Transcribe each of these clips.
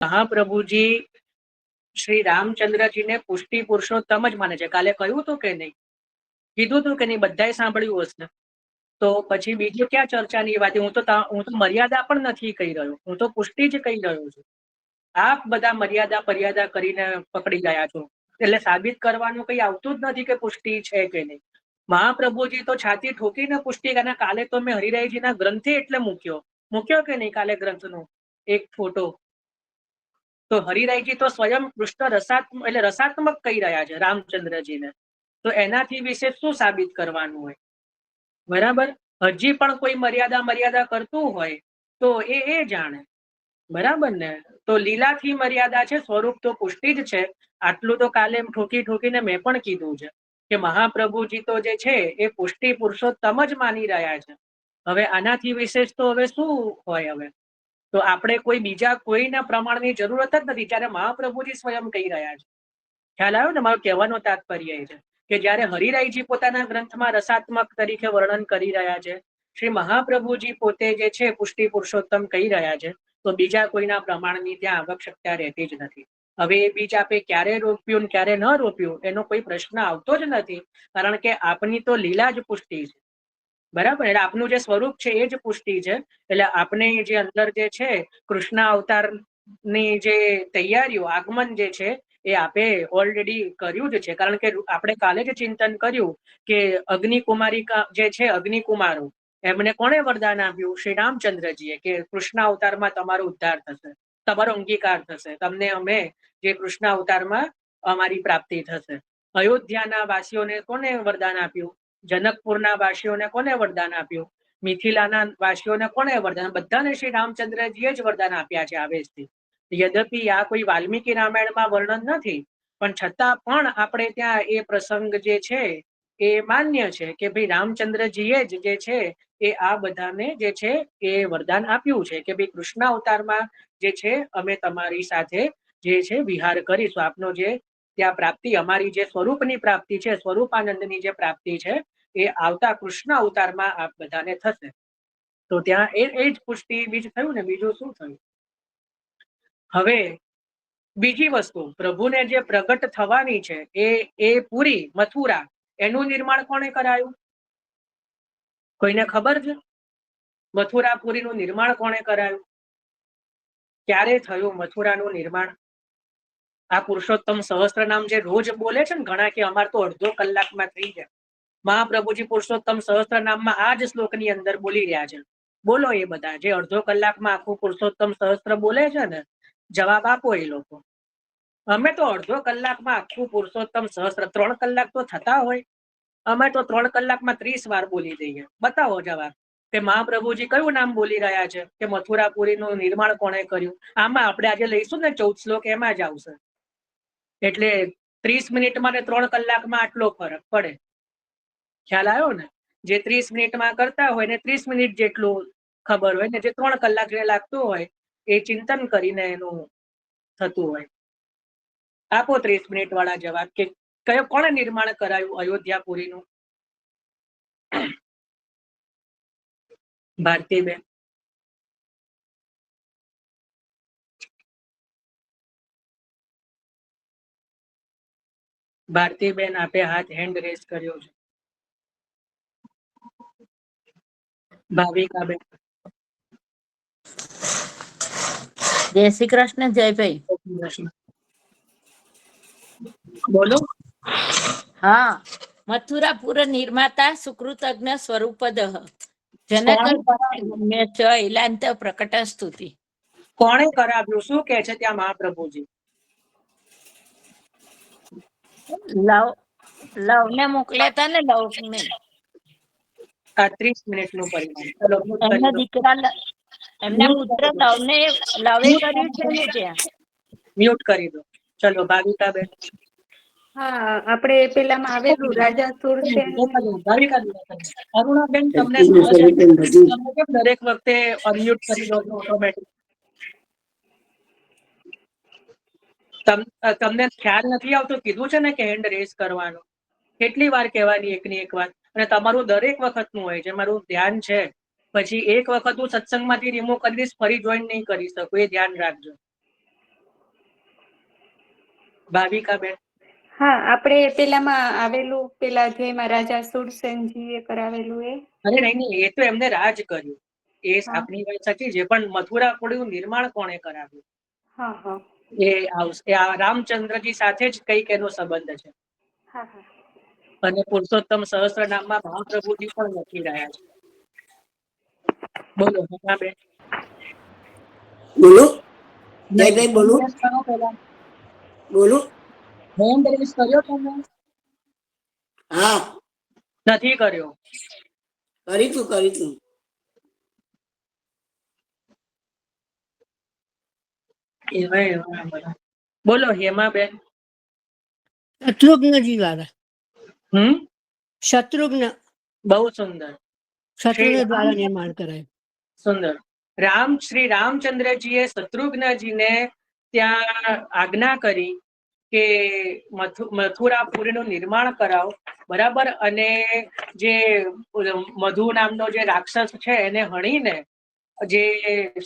મહાપ્રભુજી શ્રી રામચંદ્રજીને પુષ્ટિ પુરુષોત્તમ જ માને છે. કાલે કહ્યું હતું કે નહીં? કીધું હતું કે નહીં? બધાએ સાંભળ્યું હશે. તો પછી બીજી ક્યાં ચર્ચાની વાત? હું તો મર્યાદા પણ નથી કહી રહ્યો, હું તો પુષ્ટિ જ કહી રહ્યો છું. આપ બધા મર્યાદા કરીને પકડી ગયા છો, એટલે સાબિત કરવાનું કઈ આવતું જ નથી કે પુષ્ટિ છે કે નહીં. મહાપ્રભુજી તો છાતી ઠોકીને પુષ્ટિ કરે. કાલે તો મેં હરિરાયજીના ગ્રંથે એટલે મૂક્યો કે નહીં કાલે ગ્રંથનો એક ફોટો. તો હરિરાયજી તો સ્વયં કૃષ્ણ રસાત્મક કહી રહ્યા છે રામચંદ્રજીને. તો એનાથી વિશે શું સાબિત કરવાનું હોય? બરાબર. હજી પણ કોઈ મર્યાદા કરતું હોય તો એ જાણે. બરાબર ને? તો લીલાથી મર્યાદા છે, સ્વરૂપ તો પુષ્ટિ જ છે. આટલું તો કાલે ઠોકીને મેં પણ કીધું છે કે મહાપ્રભુજી તો જે છે એ પુષ્ટિ પુરુષોત્તમ જ માની રહ્યા છે. હવે આનાથી વિશેષ તો હવે શું હોય? હવે તો આપણે કોઈ બીજા કોઈના પ્રમાણની જરૂરત જ નથી, જ્યારે મહાપ્રભુજી સ્વયં કહી રહ્યા છે. ખ્યાલ આવ્યો ને? મારો કહેવાનો તાત્પર્ય એ છે કે જ્યારે હરિરાયજી પોતાના ગ્રંથમાં રસાત્મક તરીકે વર્ણન કરી રહ્યા છે, શ્રી મહાપ્રભુજી પોતે જે છે પુષ્ટિ પુરુષોત્તમ કહી રહ્યા છે, તો બીજા કોઈના પ્રમાણની ત્યાં આવશ્યકતા રહેતી જ નથી. હવે એ બીજ આપે ક્યારે રોપ્યું ને ક્યારે ન રોપ્યું એનો કોઈ પ્રશ્ન આવતો જ નથી, કારણ કે આપની તો લીલા જ પુષ્ટિ છે. બરાબર. એટલે આપનું જે સ્વરૂપ છે એ જ પુષ્ટિ છે. એટલે આપને જે અંદર જે છે કૃષ્ણ અવતારની જે તૈયારીઓ, આગમન જે છે એ આપે ઓલરેડી કર્યું જ છે. કારણ કે આપણે કાલે જ ચિંતન કર્યું કે અગ્નિકુમારિકા જે છે, અગ્નિકુમારો, એમને કોણે વરદાન આપ્યું? શ્રી રામચંદ્રજીએ, કે કૃષ્ણ અવતારમાં તમારો ઉદ્ધાર થશે, તમારો અંગીકાર થશે, તમને અમે જે કૃષ્ણ અવતારમાં અમારી પ્રાપ્તિ થશે. અયોધ્યાના વાસીઓને કોને વરદાન આપ્યું? જનકપુરના વાસીઓને કોને વરદાન આપ્યું? મિથિલાના વાસીઓને કોને વરદાન? બધાને શ્રી રામચંદ્રજીએ જ વરદાન આપ્યા છે આવેશથી. યદ્યપિ આ કોઈ વાલ્મીકી રામાયણમાં વર્ણન નથી, પણ છતાં પણ આપણે ત્યાં એ પ્રસંગ જે છે એ માન્ય છે કે ભાઈ રામચંદ્રજીએ જ જે છે એ આ બધાને જે છે એ વરદાન આપ્યું છે કે ભાઈ કૃષ્ણ અવતારમાં જે છે અમે તમારી સાથે જે છે વિહાર કરીશું. આપનો જે ત્યાં પ્રાપ્તિ, અમારી જે સ્વરૂપની પ્રાપ્તિ છે, સ્વરૂપાનંદની જે પ્રાપ્તિ છે, એ આવતા કૃષ્ણ અવતારમાં આપ બધાને થશે. તો ત્યાં એ જ પુષ્ટિ બીજ થયું ને. બીજું શું થયું? હવે બીજી વસ્તુ, પ્રભુને જે પ્રગટ થવાની છે એ પુરી મથુરા, એનું નિર્માણ કોણે કરાયું? કોઈને ખબર છે? મથુરાપુરીનું નિર્માણ કોણે કરાયું? ક્યારે થયું મથુરાનું નિર્માણ? આ પુરુષોત્તમ સહસ્ત્ર નામ જે રોજ બોલે છે ને ઘણા, કે અમાર તો અડધો કલાકમાં થઈ જાય. મહાપ્રભુજી પુરુષોત્તમ સહસ્ત્ર નામમાં આ જ શ્લોકની અંદર બોલી રહ્યા છે. બોલો એ બધા જે અડધો કલાકમાં આખું પુરુષોત્તમ સહસ્ત્ર બોલે છે ને, જવાબ આપો એ લોકો. અમે તો અડધો કલાકમાં આખું પુરુષોત્તમ સહસ્ત્ર, 3 કલાક તો થતા હોય, અમે તો 3 કલાકમાં 30 વાર બોલી દઈએ. બતાવો જવાબ કે મહાપ્રભુજી કયું નામ બોલી રહ્યા છે, કે મથુરાપુરીનું નિર્માણ કોણે કર્યું. આમાં આપણે આજે લઈશું ને 14 શ્લોક, એમાં જ આવશે. એટલે 30 મિનિટમાં ને 3 કલાકમાં આટલો ફરક પડે. ખ્યાલ આવ્યો ને? જે 30 મિનિટમાં કરતા હોય ને 30 મિનિટ જેટલું ખબર હોય ને, જે 3 કલાક જે લાગતું હોય એ ચિંતન કરીને એનું થતું હોય. આપો 30 મિનિટ વાળા જવાબ કે કોણે નિર્માણ કરાયું અયોધ્યાપુરીનું? ભારતીબેન. ભારતીબેન આપે હાથ હેન્ડ રેસ કર્યો છે. ભાવિકાબેન. જય શ્રી કૃષ્ણ. જયભાઈ બોલો. હા. મથુરાપુર નિર્માતા સુકૃતજ્ઞ સ્વરૂપદ જનક ઇલાંત પ્રકટ સ્તુતિ. કોણે કરાવ્યું? શું કે છે ત્યાં મહાપ્રભુજી? લવ ને મોકલ્યા હતા ને. લવ ને આ 30 મિનિટનું પરિણામ. એમના દીકરા, એમના પુત્ર લવને લવે કર્યું છે ને ત્યાં. મ્યુટ કરી દો. ચલો ભાવિકાબેન. હા, આપણે પેલામાં આવેલું રાજાસુર અરુણાબેન, તમને કેમ દરેક વખતે અનમ્યુટ કરી દો છો ઓટોમેટિક? તમને ખ્યાલ નથી આવતો? કીધું છે ને કે હેન્ડ રેસ કરવાનો. કેટલી વાર કહેવાની એકની એક વાત? અને તમારું દરેક વખતનું હોય છે. મારું ધ્યાન છે. પછી એક વખત હું સત્સંગમાંથી રિમૂવ કરી દઈશ, ફરી જોઈન નહીં કરી શકું, એ ધ્યાન રાખજો. ભાવિકાબેન. હા, આપણે પેલામાં આવેલું પેલા જેમાં રાજા સુરસેનજીએ કરાવેલું એ. અરે નહીં, એ તો એમને રાજ કર્યું, એ હા. આપણી વાત સાચી છે, પણ મથુરાપુરીનું નિર્માણ કોણે કરાવ્યું હા હા એ આવશે. આ રામચંદ્રજી સાથે જ કઈક એનો સંબંધ છે. હા હા અને પુરુષોત્તમ સહસ્ત્રનામમાં મહાપ્રભુજી પણ લખી રહ્યા છે. બોલો બેન. બોલો નહીં, જયભાઈ બોલો hand raise કરો પહેલા. બોલો. hand raise કર્યો તમે? હા, નથી કર્યો. કરીશું. એવા બધા. બોલો હેમાબેન. શત્રુઘ્નજી દ્વારા. શત્રુઘ્ન બહુ સુંદર. શત્રુઘ્ન દ્વારા નિર્માણ કરાયું. સુંદર. શ્રી રામચંદ્રજીએ શત્રુઘ્નજીને ત્યાં આજ્ઞા કરી કે મથુરાપુરીનું નિર્માણ કરાવો, બરાબર. અને જે મધુ નામનો જે રાક્ષસ છે એને હણીને જે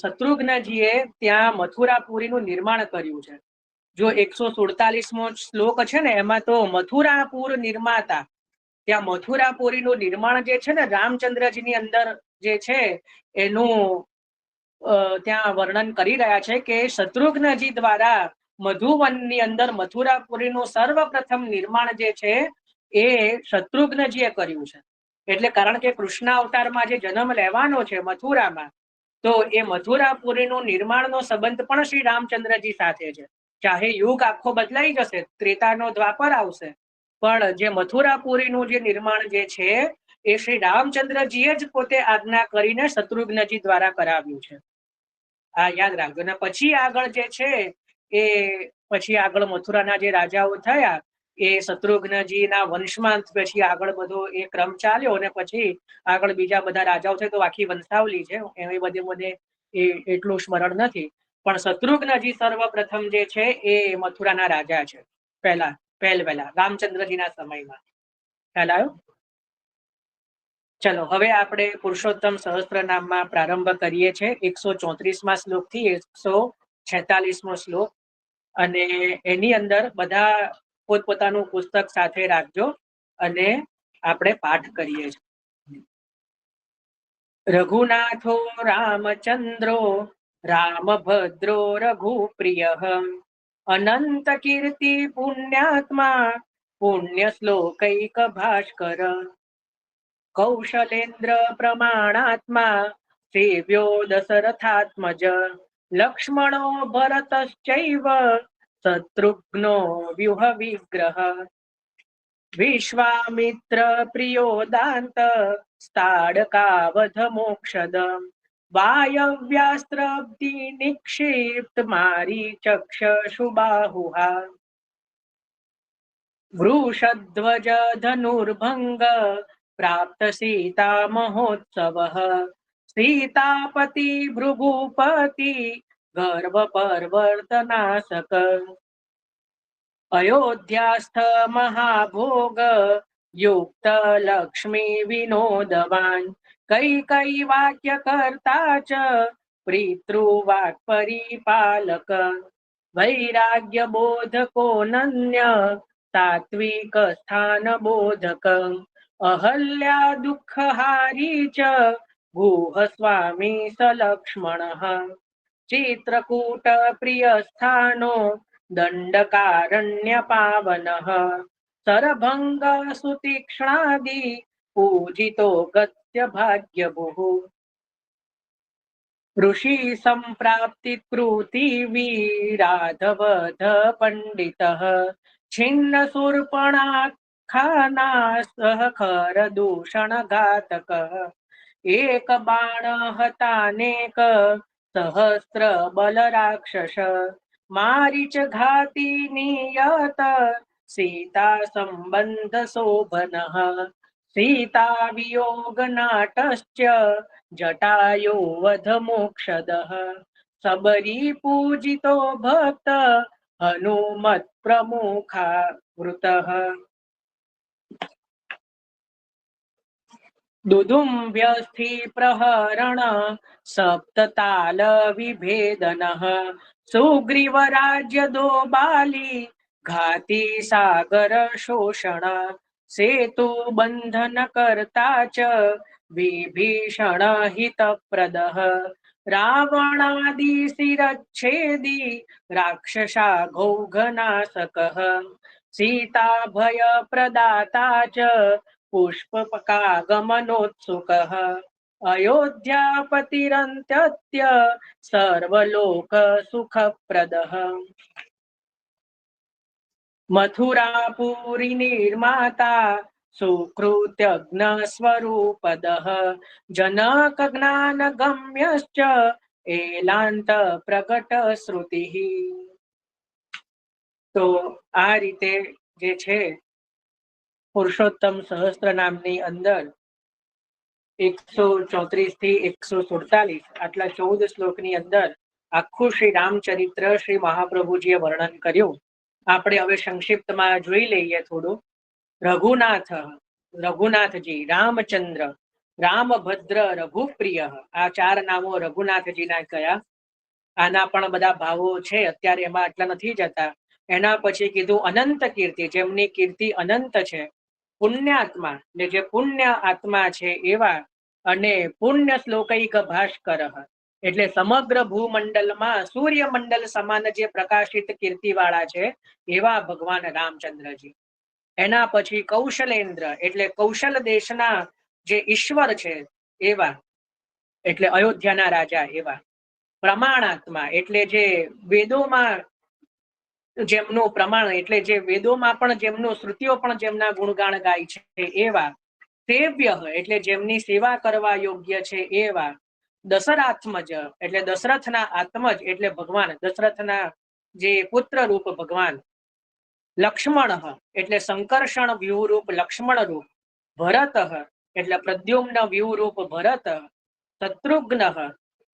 શત્રુઘ્નજીએ ત્યાં મથુરાપુરીનું નિર્માણ કર્યું છે. જો 147મો શ્લોક છે ને, એમાં તો મથુરાપુર નિર્માતા, ત્યાં મથુરાપુરીનું નિર્માણ જે છે ને રામચંદ્રજીની અંદર જે છે એનું ત્યાં વર્ણન કરી રહ્યા છે કે શત્રુઘ્નજી દ્વારા મધુવનની અંદર મથુરાપુરીનું સર્વપ્રથમ નિર્માણ જે છે એ શત્રુઘ્નજીએ કર્યું છે. એટલે કારણ કે કૃષ્ણ અવતારમાં જે જન્મ લેવાનો છે મથુરામાં, તો એ મથુરાપુરીનું નિર્માણનો સંબંધ પણ શ્રી રામચંદ્રજી સાથે છે. ચાહે યુગ આખો બદલાઈ જશે, ત્રેતાનો દ્વાપર આવશે, પણ જે મથુરાપુરીનું જે નિર્માણ જે છે એ શ્રી રામચંદ્રજીએ જ પોતે આજ્ઞા કરીને શત્રુઘ્નજી દ્વારા કરાવ્યું છે. આ યાદ રાખજો. અને પછી આગળ જે છે એ પછી આગળ મથુરાના જે રાજાઓ થયા એ શત્રુઘ્નજીના વંશમાં પછી આગળ બધો એ ક્રમ ચાલ્યો, અને પછી આગળ બીજા બધા રાજાઓ છે, તો આખી વંશાવલી છે, એ બધે એટલું સ્મરણ નથી. પણ શત્રુઘ્નજી સર્વપ્રથમ જે છે એ મથુરાના રાજા છે, પહેલા રામચંદ્રજીના સમયમાં. ખ્યાલ આવ્યો? ચલો, હવે આપણે પુરુષોત્તમ સહસ્ત્રનામમાં પ્રારંભ કરીએ છીએ 134મા શ્લોક થી 146મો શ્લોક. અને એની અંદર બધા પોતપોતાનું પુસ્તક સાથે રાખજો અને આપણે પાઠ કરીએ છીએ. રઘુનાથો રામચંદ્રો રામભદ્રો રઘુપ્રિય અનંત કીર્તિ પુણ્યાત્મા પુણ્ય શ્લોકૈક ભાસ્કર કૌશલેન્દ્ર પ્રમાણાત્મા સેવ્યો દશરથાત્મજ લક્ષ્મણો ભરતશ્ચૈવ શત્રુઘ્નો વ્યુહ વિગ્રહ વિશ્વામિત્ર પ્રિયોદાંત સ્થાડકાવધ મોક્ષદ વાયવ્યાસ્ત્રબ્ધિ નિક્ષિપ્ત મારીચક્ષુબાહુહા વૃષધ્વજ ધનુર્ભંગ પ્રાપ્ત સીતા મહોત્સવ સીતાપતિ ભૃગુપતિ ગર્ભ પરવર્તનાશક અયોધ્યાસ્થ મહાભોગ યુક્ત લક્ષ્મી વિનોદવાન કૈકૈ વાક્ય કર્તા ચ પિતૃવાક પરિપાલક વૈરાગ્ય બોધકો નન્ય તાત્વિક સ્થાન બોધક અહલ્યા દુઃખહારી ચ ગુહ સ્વામી સલક્ષ્મણ ચિત્રકૂટ પ્રિય સ્થાનો દંડકારણ્ય પાવન સરભંગ સુતીક્ષ્ણાદિ પૂજિતો ગત્ય ભાગ્ય ભૂ ઋષિ સંપ્રાપ્તિ કૃતિ વિરાધવધ પંડિત છિન્ન શૂર્પણાખાના સહખર દૂષણ ઘાતક એક બાણ હતાનેક સહસ્ત્ર બલ રાક્ષસ મારીચ ઘાતી નિયત સીતા સંબંધ શોભન સીતા વિયોગ નાટશ્ચ જટાયો વધ મોક્ષદ સબરી પૂજિતો ભક્ત હનુમત પ્રમુખા વૃત દુદુંભ્યસ્થિ પ્રહરણ સપ્તતાલ વિભેદન સુગ્રીવ રાજ્ય દો બાલી ઘાતી સાગર શોષણ સેતુ બંધન કરતા ચ વિભીષણ હિતપ્રદ રાવણાદિ શિરચ્છેદી રાક્ષસા ઘૌઘનાશક સીતા ભય પ્રદાતા ચ પુષ્પકાગમનોત્સુક અયોધ્યાપતિરંત્ય સર્વલોક સુખપ્રદ મથુરાપુરી નિર્માતા સુકૃત્યજ્ઞ સ્વરૂપદ જનક જ્ઞાન ગમ્યશ્ચ એલાંત પ્રગટ શ્રુતિ. તો આ રીતે જે છે પુરુષોત્તમ સહસ્ત્ર નામની અંદર 134 થી 147 આટલા 14 શ્લોકની અંદર આખું શ્રી રામચરિત્ર શ્રી મહાપ્રભુજીએ વર્ણન કર્યું. આપણે હવે સંક્ષિપ્તમાં જોઈ લઈએ થોડું. રઘુનાથજી, રામચંદ્ર, રામભદ્ર, રઘુપ્રિય, આ 4 નામો રઘુનાથજીના કયા. આના પણ બધા ભાવો છે, અત્યારે એમાં આટલા નથી જતા. એના પછી કીધું અનંત કીર્તિ, જેમની કીર્તિ અનંત છે. પુણ્યાત્મા, ને જે પુણ્ય આત્મા છે એવા, અને પુણ્ય શ્લોકૈક ભાસ્કર, એટલે સમગ્ર ભૂમંડળમાં સૂર્યમંડળ સમાન જે પ્રકાશિત કીર્તિ વાળા છે એવા ભગવાન રામચંદ્રજી. એના પછી કૌશલેન્દ્ર, એટલે કૌશલ દેશના જે ઈશ્વર છે એવા, એટલે અયોધ્યાના રાજા એવા. પ્રમાણાત્મા, એટલે જે વેદોમાં જેમનું પ્રમાણ, એટલે જે વેદોમાં પણ જેમનું, શ્રુતિઓ પણ જેમના ગુણગાન ગાય છે એવા. સેવ્ય, એટલે જેમની સેવા કરવા યોગ્ય છે એવા. દશરથાત્મજ, એટલે દશરથના આત્મજ, એટલે ભગવાન દશરથના જે પુત્ર રૂપ ભગવાન. લક્ષ્મણ, એટલે સંકર્ષણ વ્યૂહ રૂપ લક્ષ્મણ રૂપ. ભરત, એટલે પ્રદ્યુમ્ન વ્યૂહ રૂપ ભરત. શત્રુઘ્ન,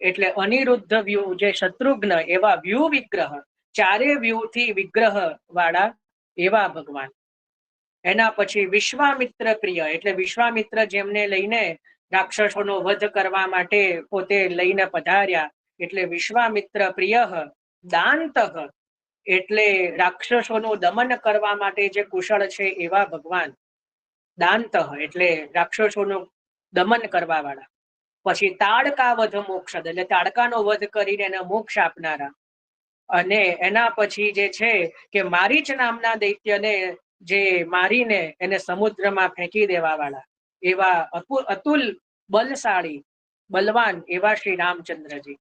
એટલે અનિરુદ્ધ વ્યૂહ જે શત્રુઘ્ન એવા વ્યૂહ વિગ્રહ, 4 વ્યૂહથી વિગ્રહ વાળા એવા ભગવાન. એના પછી વિશ્વામિત્ર પ્રિય, એટલે વિશ્વામિત્ર જેમને લઈને રાક્ષસોનો વધ કરવા માટે પોતે લઈને પધાર્યા, એટલે વિશ્વામિત્ર પ્રિય. દાંત, એટલે રાક્ષસોનું દમન કરવા માટે જે કુશળ છે એવા ભગવાન. દાંત, એટલે રાક્ષસોનું દમન કરવા વાળા. પછી તાડકા વધ મોક્ષદ, એટલે તાડકાનો વધ કરીને એને મોક્ષ આપનારા. અને એના પછી જે છે કે મારીચ નામના દૈત્યને જે મારીને એને સમુદ્રમાં ફેંકી દેવા વાળા એવા અતુલ બલશાળી બલવાન એવા શ્રી રામચંદ્રજી.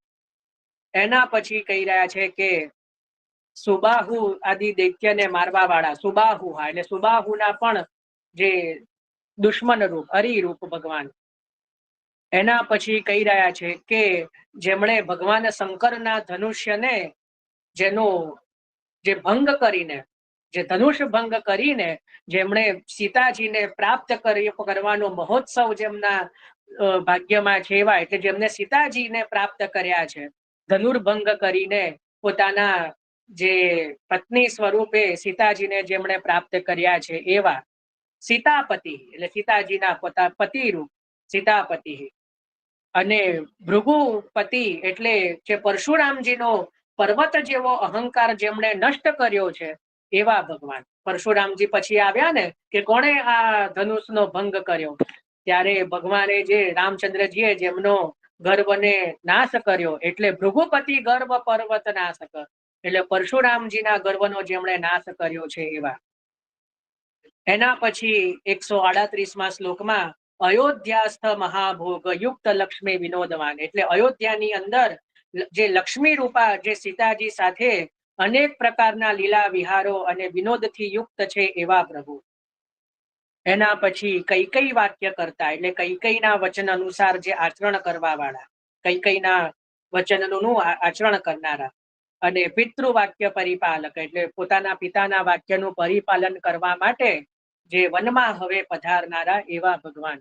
એના પછી કહી રહ્યા છે કે સુબાહુ આદિ દૈત્યને મારવા વાળા સુબાહુ, એટલે સુબાહુના પણ જે દુશ્મન રૂપ હરિરૂપ ભગવાન. એના પછી કહી રહ્યા છે કે જેમણે ભગવાન શંકરના ધનુષ્યને જેનો જે ભંગ કરીને, જે ધનુષ ભંગ કરીને જેમણે સીતાજીને પ્રાપ્ત કરવાનો મહોત્સવ જેમના ભાગ્યમાં છે એવા, એટલે જેમને સીતાજીને પ્રાપ્ત કર્યા છે ધનુર્ભંગ કરીને, પોતાના જે પત્ની સ્વરૂપે સીતાજીને જેમણે પ્રાપ્ત કર્યા છે એવા. સીતાપતિ, એટલે સીતાજીના પતિ રૂપ સીતાપતિ. અને ભૃગુપતિ, એટલે જે પરશુરામજીનો પર્વત જેવો અહંકાર જેમણે નષ્ટ કર્યો છે એવા ભગવાન. પરશુરામજી પછી આવ્યા ને કે કોણે આ ધનુષનો ભંગ કર્યો, ત્યારે ભગવાને જે રામચંદ્રજીએ જેમનો ગર્વને નાશ કર્યો, એટલે ભૃગુપતિ ગર્વ પર્વત નાશક, એટલે પરશુરામજીના ગર્વનો જેમણે નાશ કર્યો છે એવા. એના પછી 138માં શ્લોકમાં અયોધ્યાસ્થ મહાભોગ યુક્ત લક્ષ્મી વિનોદવાન, એટલે અયોધ્યાની અંદર જે લક્ષ્મી રૂપા જે સીતાજી સાથે અનેક પ્રકારના લીલા વિહારો અને વિનોદથી યુક્ત છે એવા પ્રભુ. એના પછી કૈકેયી વાક્ય કરતા, એટલે કૈકેયીના વચન અનુસાર જે આચરણ કરવા વાળા, કૈકેયીના વચનનું આચરણ કરનારા. અને પિતૃવાક્ય પરિપાલક, એટલે પોતાના પિતાના વાક્યનું પરિપાલન કરવા માટે જે વનમાં હવે પધારનારા એવા ભગવાન.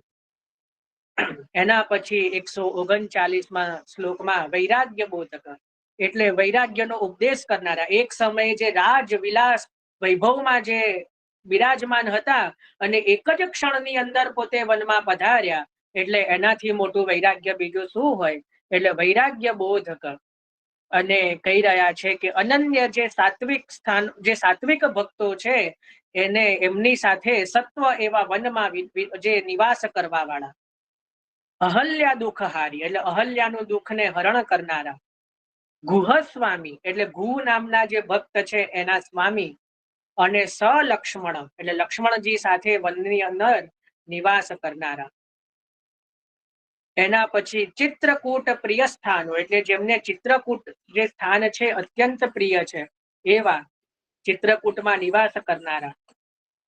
એના પછી 139માં શ્લોકમાં વૈરાગ્ય બોધક, એટલે વૈરાગ્યનો ઉપદેશ કરનારા. એક સમયે જે રાજ વિલાસ વૈભવમાં જે બિરાજમાન હતા અને એક જ ક્ષણની અંદર પોતે વનમાં પધાર્યા, એટલે એનાથી મોટું વૈરાગ્ય બીજું શું હોય. એટલે વૈરાગ્ય બોધક, અને કહી રહ્યા છે કે અનન્ય જે સાત્વિક ભક્તો છે એને એમની સાથે સત્વ એવા વનમાં જે નિવાસ કરવા વાળા, અહલ્યા દુઃખહારી એટલે અહલ્યાનું દુઃખને હરણ કરનારા, ગુહ સ્વામી એટલે ગુહ નામના જે ભક્ત છે એના સ્વામી, અને સલક્ષ્મણ એટલે લક્ષ્મણજી સાથે વનની અંદર નિવાસ કરનારા. એના પછી ચિત્રકૂટ પ્રિય સ્થાનો એટલે જેમને ચિત્રકૂટ જે સ્થાન છે અત્યંત પ્રિય છે એવા ચિત્રકૂટમાં નિવાસ કરનારા.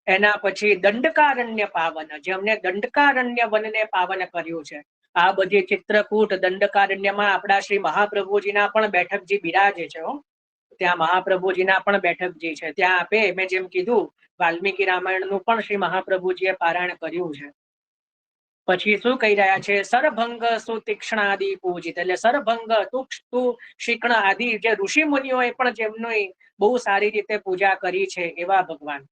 એના પછી દંડકારણ્ય પાવન, જેમને દંડકારણ્ય વનને પાવન કર્યું છે. આ બધી ચિત્રકૂટ દંડકારણ્યમાં આપણા શ્રી મહાપ્રભુજીના પણ બેઠકજી બિરાજે છે. ત્યાં મહાપ્રભુજીના પણ બેઠકજી છે. ત્યાં આપે મેં જેમ કીધું વાલ્મીકી રામાયણનું પણ શ્રી મહાપ્રભુજીએ પારાયણ કર્યું છે. પછી શું કહી રહ્યા છે? સરભંગ સુતીક્ષ્ણાદિ પૂજિત એટલે સરભંગ શિક્ષણ આદિ જે ઋષિ મુનિઓએ પણ જેમની બહુ સારી રીતે પૂજા કરી છે એવા ભગવાન.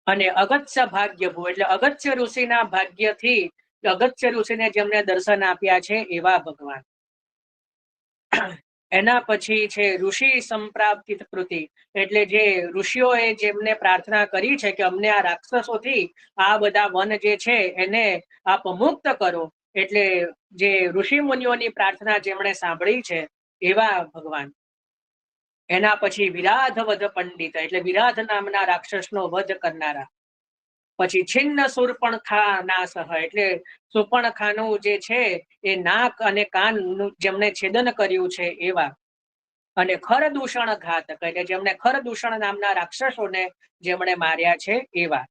અને અગત્ય ભાગ્ય ભૂ એટલે અગત્ય ઋષિના ભાગ્યથી અગત્ય ઋષિને જેમને દર્શન આપ્યા છે એવા ભગવાન. એના પછી છે ઋષિ સંપ્રાપ્તિત કૃતિ એટલે જે ઋષિઓએ જેમને પ્રાર્થના કરી છે કે અમને આ રાક્ષસોથી આ બધા વન જે છે એને આપ મુક્ત કરો, એટલે જે ઋષિ મુનિઓની પ્રાર્થના જેમણે સાંભળી છે એવા ભગવાન. એના પછી વિરાધ વધ પંડિત એટલે વિરાધ નામના રાક્ષસનો વધ કરનારા. પછી છિન્ન સુર્પણખા નાસહ એટલે સુર્પણખાનું જે છે એ નાક અને કાનનું જેમને છેદન કર્યું છે એવા. અને ખરદૂષણ ઘાતક એટલે જેમણે ખરદૂષણ નામના રાક્ષસોને જેમણે માર્યા છે એવા.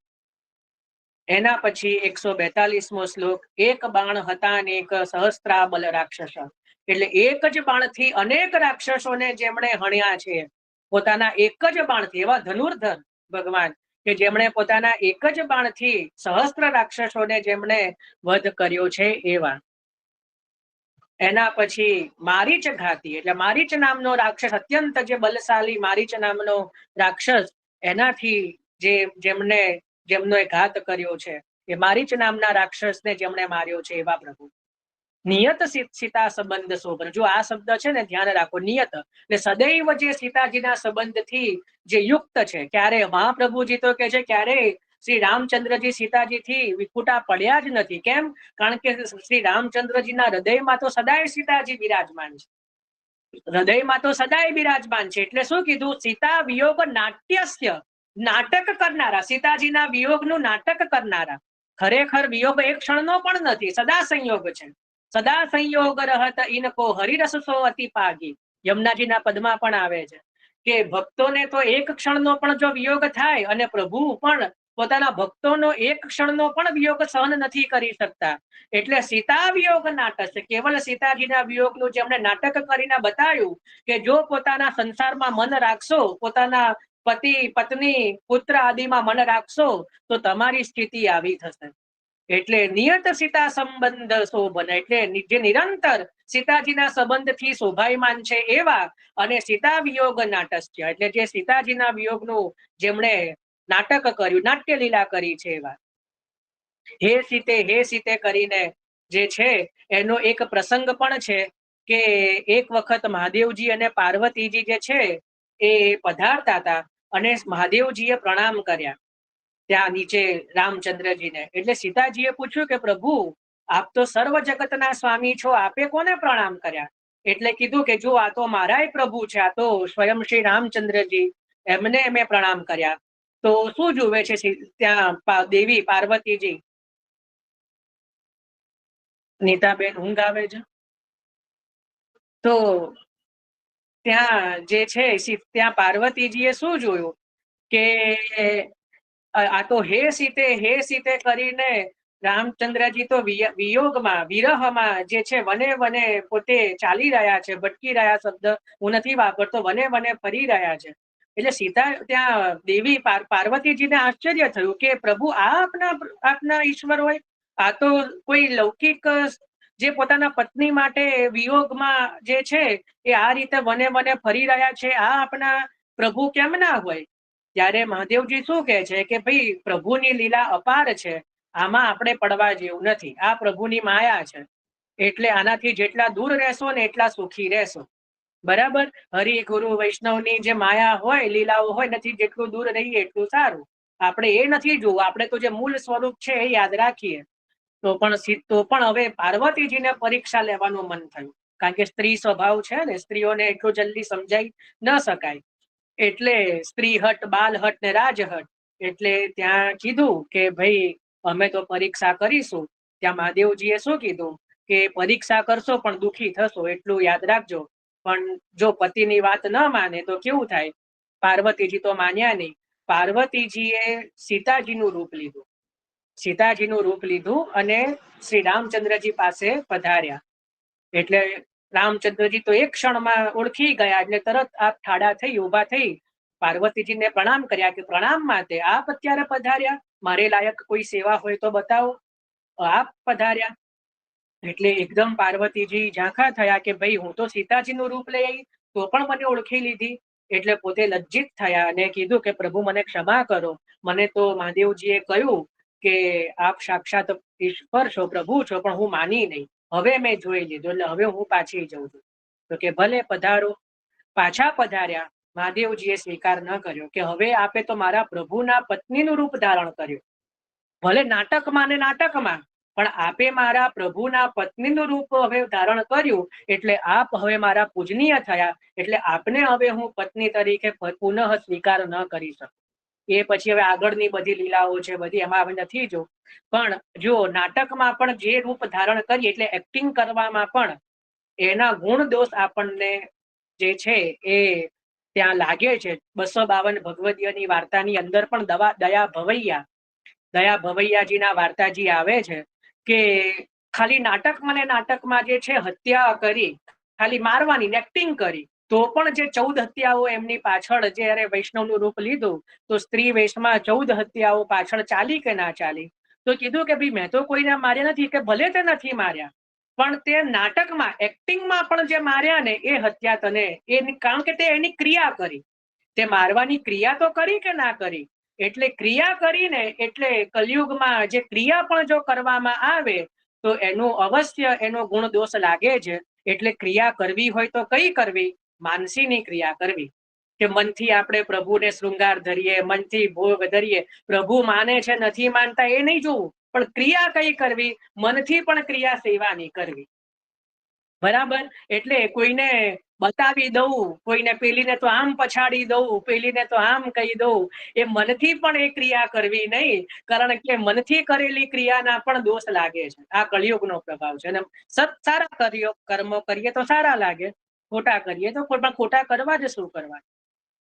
એના પછી 142મો શ્લોક, એક બાણ હતા અનેક સહસ્ત્રાબલ રાક્ષસ એટલે એક જ બાણથી અનેક રાક્ષસોને જેમણે હણ્યા છે. પોતાના એક જ બાણથી, એવા ધનુર્ધર ભગવાન કે જેમણે પોતાના એક જ બાણથી સહસ્ત્ર રાક્ષસોને જેમણે વધ કર્યો છે એવા. એના પછી મારીચ ઘાતી એટલે મારીચ નામનો રાક્ષસ, અત્યંત જે બલશાલી મારીચ નામનો રાક્ષસ, એનાથી જેમનો ઘાત કર્યો છે એ મારીચ નામના રાક્ષસને જેમણે માર્યો છે એવા પ્રભુ. નિયત સીતા સંબંધ શોભન, જો આ શબ્દ છે ને ધ્યાન રાખો, નિયત એટલે સદૈવ જે સીતાજીના સંબંધથી જે યુક્ત છે. ક્યારે મહાપ્રભુજી તો કે છે ક્યારે શ્રી રામચંદ્રજી સીતાજીથી વિખૂટા પડ્યા જ નથી. કેમ? કારણ કે શ્રી રામચંદ્રજીના હૃદયમાં તો સદાય સીતાજી બિરાજમાન છે. હૃદયમાં તો સદાય બિરાજમાન છે. એટલે શું કીધું? સીતા વિયોગ નાટ્યસ્ય, નાટક કરનારા, સીતાજીના વિયોગનું નાટક કરનારા. ખરેખર વિયોગ એક ક્ષણનો પણ નથી, સદા સંયોગ છે. સદા સંયોગ રહત ઇનકો હરિરસસો અતિ પાગી, યમુનાજીના પદમાં પણ આવે છે કે ભક્તોને તો એક ક્ષણનો પણ જો વિયોગ થાય, અને પ્રભુ પણ પોતાના ભક્તોનો એક ક્ષણનો પણ વિયોગ સહન નથી કરી શકતા. એટલે સીતા વિયોગ નાટક છે. કેવલ સીતાજીના વિયોગનું જેમણે નાટક કરીને બતાવ્યું કે જો પોતાના સંસારમાં મન રાખશો, પોતાના પતિ પત્ની પુત્ર આદિમાં મન રાખશો તો તમારી સ્થિતિ આવી થશે. એટલે નિયત સીતા સંબંધ શોભન એટલે જે નિરંતર સીતાજીના સંબંધથી શોભાયમાન છે એવા. અને સીતા વિયોગ નાટસ્ય એટલે જે સીતાજીના વિયોગનું જેમણે નાટક કર્યું, નાટ્ય લીલા કરી છે એવા. હે સીતે કરીને જે છે એનો એક પ્રસંગ પણ છે કે એક વખત મહાદેવજી અને પાર્વતીજી જે છે એ પધારતા હતા અને મહાદેવજીએ પ્રણામ કર્યા ત્યાં નીચે રામચંદ્રજીને. એટલે સીતાજીએ પૂછ્યું કે પ્રભુ આપ તો સર્વ જગતના સ્વામી છો, આપે કોને પ્રણામ કર્યા? એટલે કીધું કે જો આ તો મારાય પ્રભુ છે, આ તો સ્વયં શ્રી રામચંદ્રજી, એમને મેં પ્રણામ કર્યા. તો શું જુએ છે ત્યાં દેવી પાર્વતીજી? નીતાબેન ઊંઘ આવે છે? તો ત્યાં જે છે ત્યાં પાર્વતીજીએ શું જોયું કે આ તો હે સીતે કરીને રામચંદ્રજી તો વિયોગમાં વિરહમાં જે છે વને પોતે ચાલી રહ્યા છે, ભટકી રહ્યા, શબ્દ હું નથી વાપરતો, વને ફરી રહ્યા છે. એટલે સીતા ત્યાં દેવી પાર્વતીજીને આશ્ચર્ય થયું કે પ્રભુ આ આપના ઈશ્વર હોય? આ તો કોઈ લૌકિક જે પોતાના પત્ની માટે વિયોગમાં જે છે એ આ રીતે વને ફરી રહ્યા છે, આ આપના પ્રભુ કેમ ના હોય? ત્યારે મહાદેવજી શું કહે છે કે ભાઈ પ્રભુની લીલા અપાર છે, આમાં આપણે પડવા જેવું નથી, આ પ્રભુની માયા છે. એટલે આનાથી જેટલા દૂર રહેશો ને એટલા સુખી રહેશો. બરાબર. હરિ ગુરુ વૈષ્ણવની જે માયા હોય, લીલાઓ હોય, નથી જેટલું દૂર રહીએ એટલું સારું. આપણે એ નથી જોવું, આપણે તો જે મૂળ સ્વરૂપ છે એ યાદ રાખીએ. તો પણ હવે પાર્વતીજીને પરીક્ષા લેવાનું મન થયું, કારણ કે સ્ત્રી સ્વભાવ છે ને, સ્ત્રીઓને એટલું જલ્દી સમજાઈ ન શકાય. એટલે સ્ત્રી હટ, બાલ હટ ને રાજહટ. એટલે ત્યાં કીધું કે ભાઈ અમે તો પરીક્ષા કરીશું. ત્યાં મહાદેવજીએ શું કીધું કે પરીક્ષા કરશો પણ દુઃખી થશો, એટલું યાદ રાખજો. પણ જો પતિની વાત ન માને તો કેવું થાય? પાર્વતીજી તો માન્યા નહીં. પાર્વતીજીએ સીતાજીનું રૂપ લીધું. સીતાજીનું રૂપ લીધું અને શ્રી રામચંદ્રજી પાસે પધાર્યા. એટલે રામચંદ્રજી તો એક ક્ષણમાં ઓળખી ગયા, એટલે તરત આપ ઠાડા થઈ, ઉભા થઈ પાર્વતીજીને પ્રણામ કર્યા કે પ્રણામ માટે આપ અત્યારે પધાર્યા, મારે લાયક કોઈ સેવા હોય તો બતાવો, આપ પધાર્યા. એટલે એકદમ પાર્વતીજી ઝાંખા થયા કે ભાઈ હું તો સીતાજીનું રૂપ લઈ આવી, તો પણ મને ઓળખી લીધી. એટલે પોતે લજ્જિત થયા અને કીધું કે પ્રભુ મને ક્ષમા કરો, મને તો મહાદેવજીએ કહ્યું કે આપ સાક્ષાત ઈશ્વર છો, પ્રભુ છો, પણ હું માની નહીં. હવે મેં જોઈ લીધું, એટલે હવે હું પાછી જઉં છું. તો કે ભલે પધારો. પાછા પધાર્યા. મહાદેવજીએ સ્વીકાર ન કર્યો કે હવે આપે તો મારા પ્રભુના પત્નીનું રૂપ ધારણ કર્યું. ભલે નાટકમાં ને નાટકમાં, પણ આપે મારા પ્રભુના પત્નીનું રૂપ હવે ધારણ કર્યું, એટલે આપ હવે મારા પૂજનીય થયા. એટલે આપને હવે હું પત્ની તરીકે પુનઃ સ્વીકાર ન કરી શકું. એ પછી હવે આગળની બધી લીલાઓ છે, બધી એમાં હવે નથી જો. પણ જો નાટકમાં પણ જે રૂપ ધારણ કરીએ, એટલે એક્ટિંગ કરવામાં પણ એના ગુણ દોષ આપણને જે છે એ ત્યાં લાગે છે. 252 ભગવદીયની વાર્તાની અંદર પણ દયા ભવૈયાજીના વાર્તાજી આવે છે કે ખાલી નાટકમાં જે છે હત્યા કરી, ખાલી મારવાની એક્ટિંગ કરી, તો પણ જે 14 હત્યાઓ એમની પાછળ જ્યારે વૈષ્ણવનું રૂપ લીધું, તો સ્ત્રી વેશમાં 14 હત્યાઓ પાછળ ચાલી કે ના ચાલી? તો કીધું કે ભાઈ મેં તો કોઈને માર્યા નથી. કે ભલે તે નથી માર્યા, પણ તે નાટકમાં એક્ટિંગમાં પણ જે માર્યા ને એ હત્યા તને, કારણ કે તે એની ક્રિયા કરી. તે મારવાની ક્રિયા તો કરી કે ના કરી? એટલે ક્રિયા કરીને, એટલે કલયુગમાં જે ક્રિયા પણ જો કરવામાં આવે તો એનો અવશ્ય એનો ગુણ દોષ લાગે છે. એટલે ક્રિયા કરવી હોય તો કઈ કરવી? માનસીની ક્રિયા કરવી. કે મનથી આપણે પ્રભુને શૃંગાર ધરીએ, મનથી ભોગ ધરીએ. પ્રભુ માને છે નથી માનતા એ નહીં જોવું, પણ ક્રિયા કઈ કરવી? મનથી પણ ક્રિયા સેવાની કરવી. બરાબર. એટલે કોઈને બતાવી દઉં, કોઈને પેલીને તો આમ પછાડી દઉં, પેલીને તો આમ કહી દઉં, એ મનથી પણ એ ક્રિયા કરવી નહીં. કારણ કે મનથી કરેલી ક્રિયાના પણ દોષ લાગે છે. આ કળિયુગનો પ્રભાવ છે. અને સારા કર્મો કરીએ તો સારા લાગે, ખોટા કરીએ તો પણ ખોટા કરવા જ શું કરવા?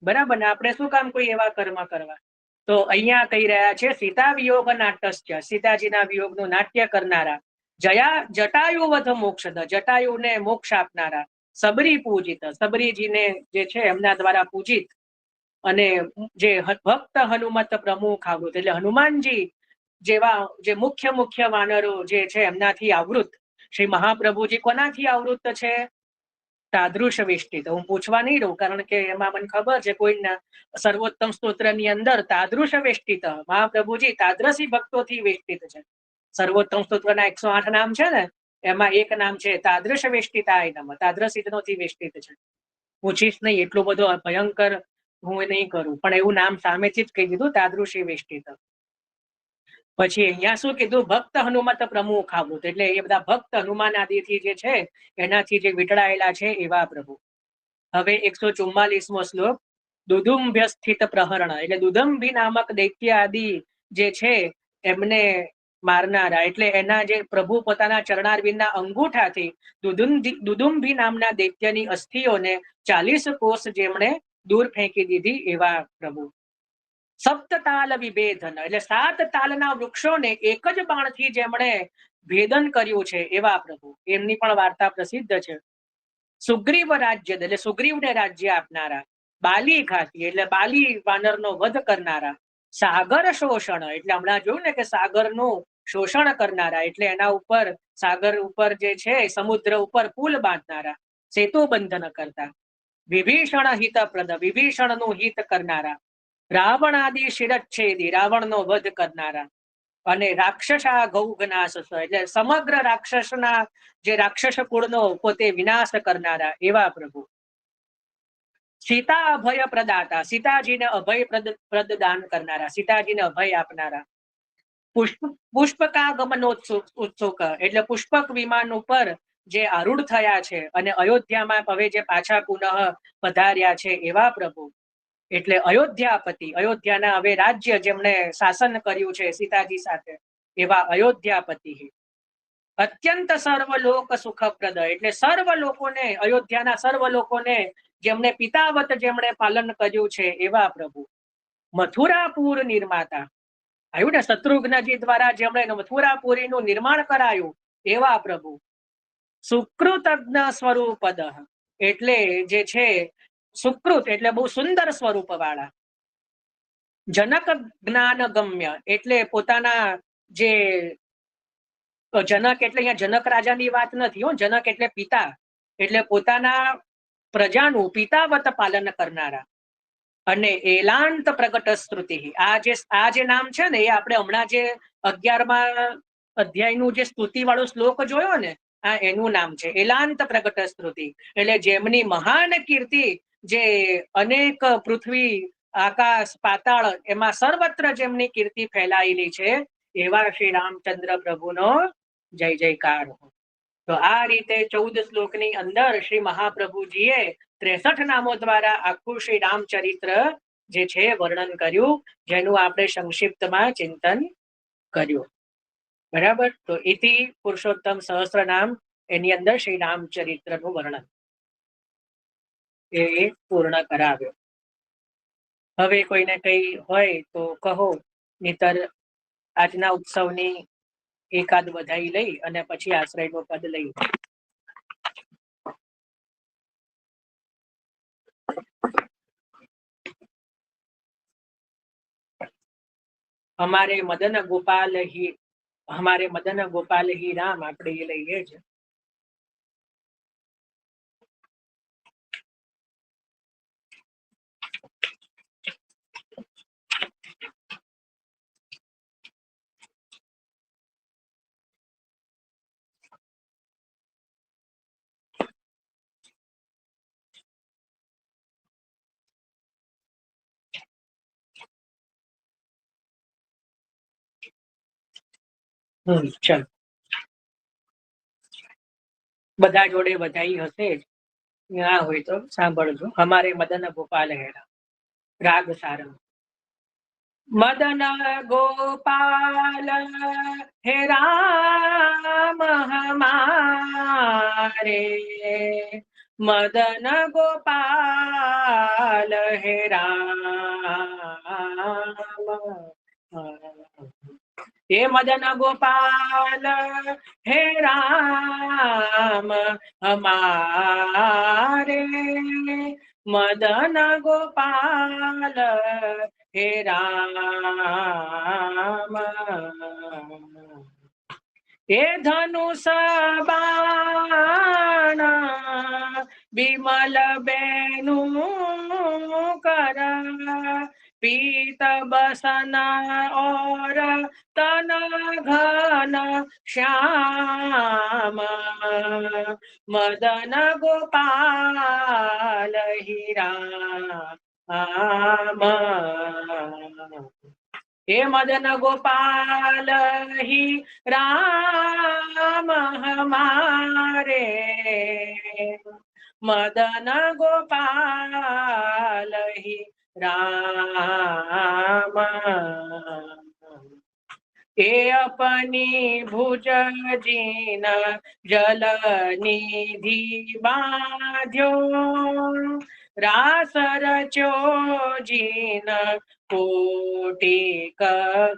બરાબર ને? આપણે શું કામ કોઈ એવા કર્મ કરવા? તો અહીંયા કહી રહ્યા છે સીતા વિયોગ નાટ્ય, સીતાજીના વિયોગનું નાટ્ય કરનારા. જટાયુ વધ મોક્ષદ, જટાયુને મોક્ષ આપનારા. સબરી પૂજિત, સબરીજીને જે છે એમના દ્વારા પૂજિત. અને જે ભક્ત હનુમત પ્રમુખ આવૃત, એટલે હનુમાનજી જેવા જે મુખ્ય વાનરો જે છે એમનાથી આવૃત. શ્રી મહાપ્રભુજી કોનાથી આવૃત છે? તાદૃશ વેષ્ટિત. હું પૂછવા નહીં રહું, કારણ કે એમાં મને ખબર છે કોઈના સર્વોત્તમ સ્તોત્રની અંદર તાદૃશ વેષ્ટિત, મહાપ્રભુજી તાદ્રશી ભક્તોથી વેષ્ટિત છે. સર્વોત્તમ સ્તોત્રના 108 નામ છે ને, એમાં એક નામ છે તાદ્રશ વેષ્ટિતાય નમઃ. તાદ્રશીથી વેષ્ટિત છે. પૂછીશ નહીં, એટલું બધું ભયંકર હું નહીં કરું, પણ એવું નામ સામેથી જ કહી દીધું, તાદૃશી વેષ્ટિત. પછી અહીંયા શું કીધું? ભક્ત હનુમત પ્રમુખ આવૃત, એટલે એ બધા ભક્ત હનુમાન આદિથી જે છે એનાથી જે વીંટળાયેલા છે એવા પ્રભુ. હવે 144મો શ્લોક. દુદુંભ્ય સ્થિત પ્રહરણ, એટલે દુદંભી નામક દૈત્ય આદિ જે છે એમને મારનારા. એટલે એના જે પ્રભુ પોતાના ચરણારવિંદના અંગૂઠાથી દુદુંભી નામના દૈત્યની અસ્થિઓને 40 કોષ જેમણે દૂર ફેંકી દીધી એવા પ્રભુ. સપ્ત તાલ વિભેદન, એટલે 7 તાલના વૃક્ષોને એક જ બાણથી જેમણે ભેદન કર્યું છે એવા પ્રભુ. એમની પણ વાર્તા પ્રસિદ્ધ છે. સુગ્રીવ રાજ્ય, એટલે સુગ્રીવને રાજ્ય આપનારા. બાલી ઘાતી, એટલે બાલી વાનરનો વધ કરનારા. સાગર શોષણ, એટલે હમણાં જોયું ને કે સાગરનું શોષણ કરનારા, એટલે એના ઉપર સાગર ઉપર જે છે સમુદ્ર ઉપર પુલ બાંધનારા, સેતુ બંધન કરતા. વિભીષણ હિતપ્રદ, વિભીષણનું હિત કરનારા. રાવણ આદિ શિરચ્છેદી, રાવણનો વધ કરનારા. અને રાક્ષસા ગૌઘનાશ, એટલે સમગ્ર રાક્ષસના જે રાક્ષસ કુળનો પોતે વિનાશ કરનારા એવા પ્રભુ. સીતા અભય પ્રદાતા, સીતાજીને અભય પ્રદાન કરનારા, સીતાજીને અભય આપનારા. પુષ્પકાગમનોત્સુક એટલે પુષ્પક વિમાન ઉપર જે આરૂઢ થયા છે અને અયોધ્યામાં હવે જે પાછા પુનઃ પધાર્યા છે એવા પ્રભુ. એટલે અયોધ્યાપતિ, અયોધ્યાના હવે રાજ્ય જેમણે શાસન કર્યું છે સીતાજી સાથે, એવા અયોધ્યાપતિ. અત્યંત સર્વલોક સુખપ્રદ એટલે સર્વ લોકોને, અયોધ્યાના સર્વ લોકોને જેમણે પિતાવત જેમણે પાલન કર્યું છે એવા પ્રભુ. મથુરાપુર નિર્માતા, આવ્યું ને, શત્રુઘ્નજી દ્વારા જેમણે મથુરાપુરીનું નિર્માણ કરાયું એવા પ્રભુ. સુકૃતજ્ઞ સ્વરૂપદ એટલે જે છે સુકૃત એટલે બહુ સુંદર સ્વરૂપ વાળા. જનક જ્ઞાન ગમ્ય એટલે પોતાના જે જનક એટલે અહીંયા જનક રાજાની વાત નથી, જનક એટલે પિતા, એટલે પોતાના પ્રજાનું પિતાવત પાલન કરનારા. અને એલાંત પ્રગટ સ્તુતિ, આ જે નામ છે ને એ આપણે હમણાં જે 11મા અધ્યાયનું જે સ્તુતિ વાળો શ્લોક જોયો ને, આ એનું નામ છે એલાંત પ્રગટ સ્તુતિ. એટલે જેમની મહાન કીર્તિ જે અનેક પૃથ્વી આકાશ પાતાળ એમાં સર્વત્ર જેમની કીર્તિ ફેલાયેલી છે એવા શ્રી રામચંદ્ર પ્રભુનો જય જયકાર. તો આ રીતે 14 શ્લોકની અંદર શ્રી મહાપ્રભુજીએ 63 નામો દ્વારા આખું શ્રી રામચરિત્ર જે છે વર્ણન કર્યું, જેનું આપણે સંક્ષિપ્તમાં ચિંતન કર્યું. બરાબર. તો ઇતિ પુરુષોત્તમ સહસ્ત્ર નામ, એની અંદર શ્રી રામચરિત્રનું વર્ણન એ પૂર્ણ કરાવ્યો. હવે કોઈને કઈ હોય તો કહો, નહીતર આજના ઉત્સવની એકાદ વધાઈ લઈ અને પછી આશ્રયનું પદ લઈ. हमारे मदन गोपाल ही राम, આપણે એ લઈએ છે. ચાલ, બધા જોડે વધાઈ હશે જ, ના હોય તો સાંભળજો. हमारे मदन गोपाल है राम, राग सारंग. मदन गोपाल हे राम हमारे, मदन गोपाल हे राम. हे मदन गोपाल हे राम हमारे, मदन गोपाल हे राम. हे धनुष बाण विमल बेनु कर, पीत बसन और तन घन श्याम, मदन गोपाल ही राम. हे मदन गोपाल ही राम हमारे, मदन गोपाल ही राम. ए अपनी भुज जीन जल निधि बाध्यो, रास रचो जीन कोटिक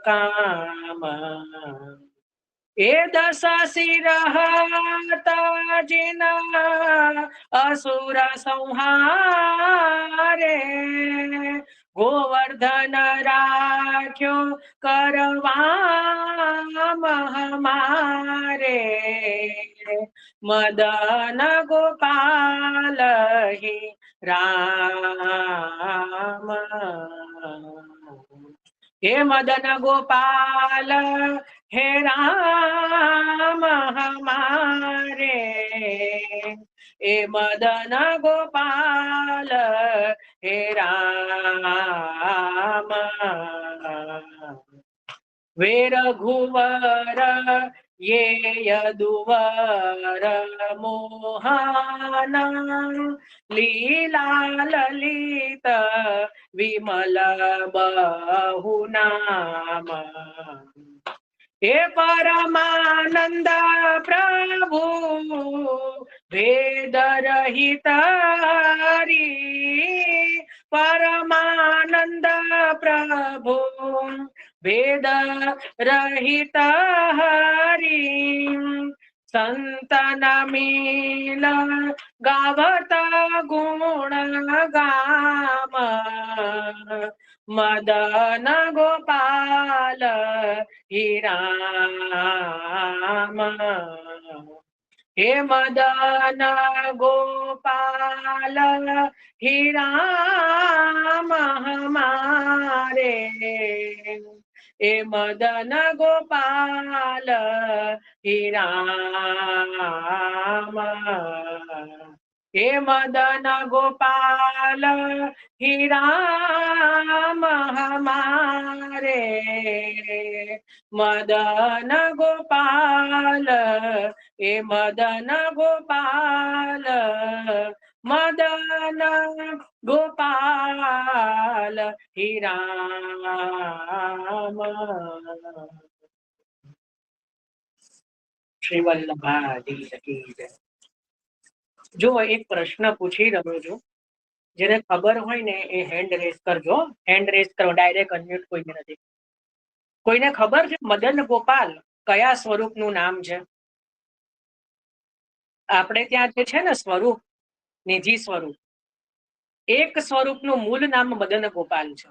काम. ए दस सिरहत जिन असुर संहारे, गोवर्धन राख्यो करवाम हमारे, मदन गोपाल ही राम. हे मदन गोपाल हे राम हमारे, એ મદન ગોપાલ હે રામ વે રઘુવર યે યદુવર મોહના લીલા લલિત વિમલ બહુ નામ હે પરમાનંદ પ્રભુ ભેદ રહિત હરી પરમાનંદ પ્રભુ ભેદ રહિત હરી સંતન મિલ ગાવત ગુણ ગામ મદન ગોપાલ હી રામ હે મદન ગોપાલ હી રામ હમારે એ મદન ગોપાલ હી રામ હે મદન ગોપાલ હી રામ હમારે મદન ગોપાલ એ મદન ગોપાલ મદન ગોપાલ હી રામ શ્રી વલ્લભાધીશ કી જય. જો એક પ્રશ્ન પૂછી રહ્યો છું, જેને ખબર હોય ને એ હેન્ડ રેઝ કરજો. હેન્ડ રેઝ કરો, ડાયરેક્ટ અનમ્યુટ કોઈને નથી. કોઈને ખબર છે મદન ગોપાલ કયા સ્વરૂપનું નામ છે? આપણે ત્યાં જે છે ને સ્વરૂપ, નિધિ સ્વરૂપ, એક સ્વરૂપનું મૂળ નામ મદન ગોપાલ છે.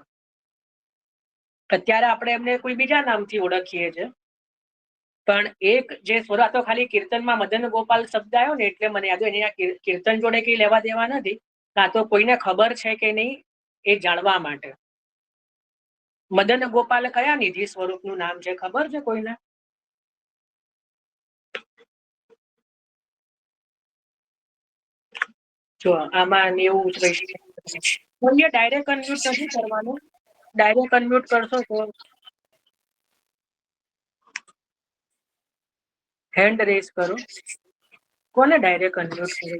અત્યારે આપણે એમને કોઈ બીજા નામથી ઓળખીએ છીએ, પણ એક જે સ્વરૂપ, તો ખાલી કીર્તનમાં મદન ગોપાલ શબ્દ આવ્યો ને એટલે મને યાદ એની કીર્તન જોડે કઈ લેવા દેવા નથી, કાં તો કોઈને ખબર છે કે નહીં એ જાણવા માટે. મદન ગોપાલ કયા નિધિ સ્વરૂપનું નામ છે, ખબર છે કોઈને? જો આમાં એવું ડાયરેક્ટ અનમ્યુટ નથી કરવાનું. ડાયરેક્ટ અનમ્યુટ કરશો તો હેન્ડ રેઝ કરો. કોને ડાયરેક્ટ અનમ્યુટ કરો?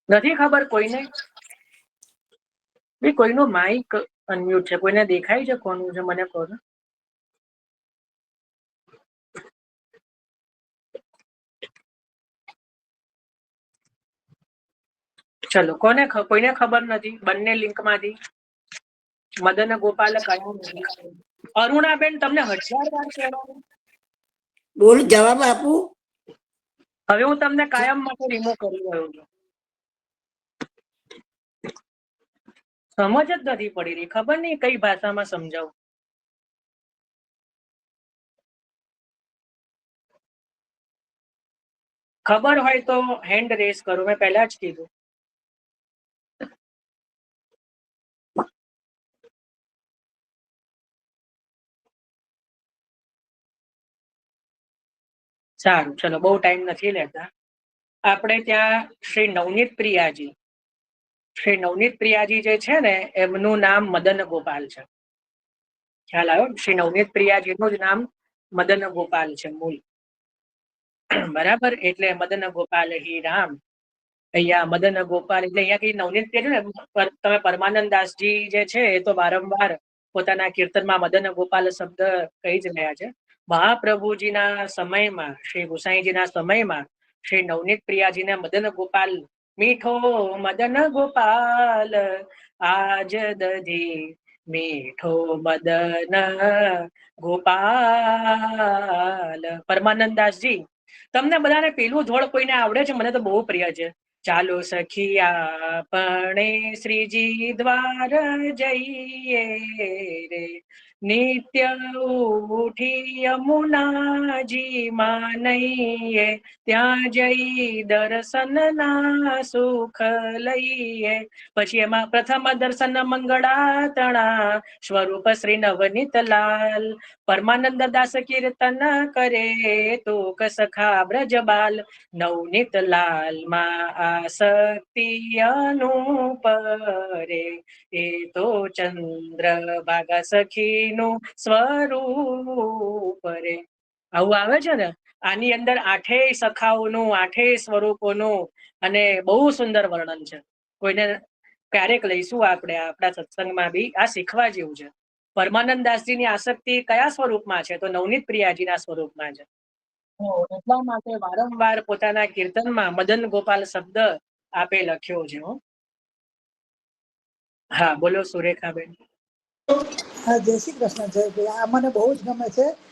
નથી ખબર કોઈને? ભાઈ કોઈનું માઇક અનમ્યુટ છે, કોઈને દેખાય છે કોનું છે મને કહો. ચલો, કોઈને ખબર નથી? બંને લિંકમાંથી મદન ગોપાલ કયા? અરુણાબેન, તમને 1000 વાર કહેવાનું. બોલ, જવાબ આપું. હવે હું તમને કાયમ માટે રિમૂવ કરી રહ્યો છું. સમજ જ નથી પડી રહી, ખબર નહીં કઈ ભાષામાં સમજાવું. ખબર હોય તો હેન્ડ રેઝ કરો, મેં પહેલા જ કીધું. સારું, ચલો, બહુ ટાઈમ નથી લેતા. આપણે ત્યાં શ્રી નવનીત પ્રિયાજી, શ્રી નવનીત પ્રિયાજી જે છે ને એમનું નામ મદન ગોપાલ છે. ખ્યાલ આવ્યો? શ્રી નવનીત પ્રિયાજીનું જ નામ મદન ગોપાલ છે મૂળ. બરાબર, એટલે મદન ગોપાલ હી રામ. અહીંયા મદન ગોપાલ એટલે અહીંયા કઈ નવનીત પ્રિયા ને તમે પરમાનંદ દાસજી જે છે એ તો વારંવાર પોતાના કીર્તનમાં મદન ગોપાલ શબ્દ કહી જ રહ્યા છે. મહાપ્રભુજીના સમયમાં, શ્રી ગુસાઈજીના સમયમાં શ્રી નવનીત પ્રિયાજીને મદન ગોપાલ, મીઠો મદન ગોપાલ આજ દધી મીઠો મદન ગોપાલ. પરમાનંદ દાસજી, તમને બધાને પેલું ધોળ કોઈને આવડે છે? મને તો બહુ પ્રિય છે. ચાલો સખિયા આપણે શ્રીજી દ્વાર જઈએ રે, નિત્ય ઉઠી યમુનાજી માં નહીએ, ત્યાં જઈ દર્શનના સુખ લઈએ. પછી એમાં પ્રથમ દર્શન મંગળાતણા, સ્વરૂપ શ્રી નવનીત લાલ. પરમાનંદ દાસ કીર્તન કરે, તોક સખા બ્રજબાલ. નવનીત લાલ માં આસક્તિ અનુપરે, એ તો ચંદ્ર ભાગા સખીનું સ્વરૂપ રે. આવું આવે છે ને. આની અંદર આઠેય સખાઓનું, આઠેય સ્વરૂપોનું અને બહુ સુંદર વર્ણન છે. કોઈને ક્યારેક લઈશું આપણે આપણા સત્સંગમાં બી. આ શીખવા જેવું છે. પરમાનંદ દાસજીની આસક્તિ કયા સ્વરૂપમાં છે? તો નવનીત પ્રિયાજીના સ્વરૂપમાં છે. એટલા માટે વારંવાર પોતાના કીર્તનમાં મદન ગોપાલ શબ્દ આપે લખ્યો છે. હા, બોલો સુરેખાબેન. હા, જય શ્રી કૃષ્ણ. જય ભાઈ, આ મને બહુ જ ગમે છે.